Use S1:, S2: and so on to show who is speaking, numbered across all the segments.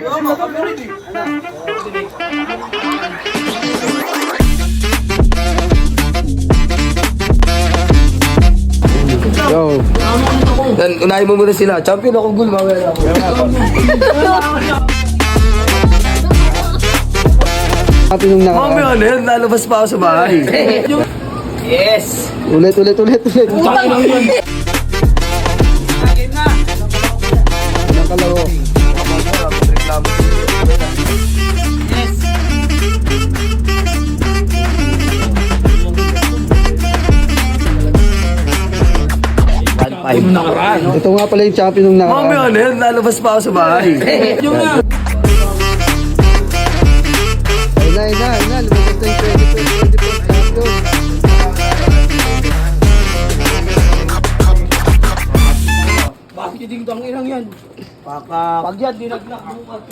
S1: Yo. Dan, unahin mo muna sila. Champion ako, Gul. Mamaya ako. Champion nung nakaraan. Mamaya na yan. Lalabas pa ako sa bahay.
S2: Yes!
S1: Ulit.
S2: Utang lang yun! Akin na!
S1: Ilang kalaro?
S2: Yes!
S1: Ito nga pala yung champion nung nakaraan.
S2: Mamaya na yan. Lalabas pa ako sa bahay. Yung nga!
S1: Ayun na. Lumabas na yung 2024 champion.
S2: Bakit yung dingdong ilang yan? Pag yan, dinagnak bukas.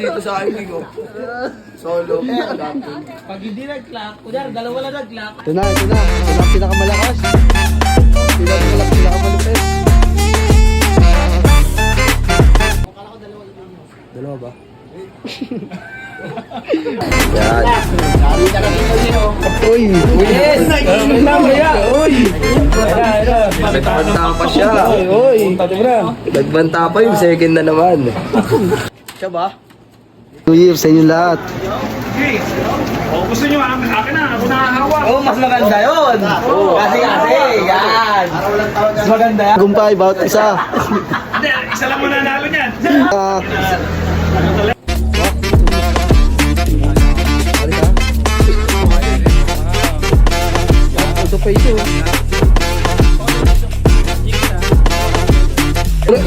S2: Dito sa akin ko. Solo. Pag hindi nag-clock, kunyari, dalawa na nag-clock.
S1: Ito na. Ito ang pinakamalakas. Pinakamalupit. Dalawa ba? Yan. Uy!
S2: Yes!
S1: Uy! Nagbanta pa siya. Uy! Nagbanta pa yung second na naman.
S2: Siya ba?
S1: New Year sa inyo lahat.
S3: Oh, gusto nyo, akin na, ako nakahawa.
S2: Oo, mas maganda yun. Kasi, yan. Mas maganda yan.
S1: Gumpay, bawat isa.
S3: Hindi, isa lang mananalo niyan.
S1: Ito pa ito.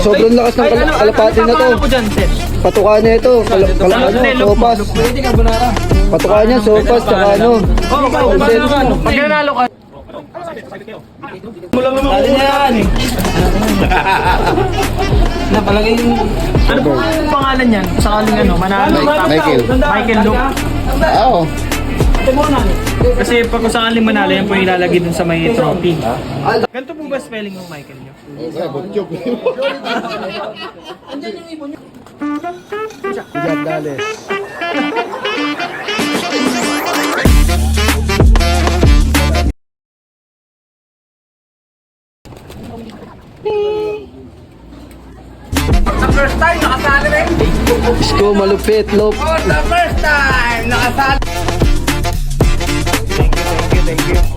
S1: Sobrang lakas ng kalapati na to. Patukaan niya ito. Sopas. Patukaan niya, sopas, tsaka ano.
S2: Pag nanalo ka. Dali na yan. Napalagay yung... Ano po yung pangalan yan? Sakaling ano, manalo. Michael Luke.
S1: Oo.
S2: Kasi pag sakaling manalo, yan po ilalagay dun sa may trophy. Ganito po ba spelling ng Michael nyo?
S1: Yan, Dales.
S2: The first time, nakasali rin.
S1: Isko, malupit, lop.
S2: The first time, nakasali. Thank you.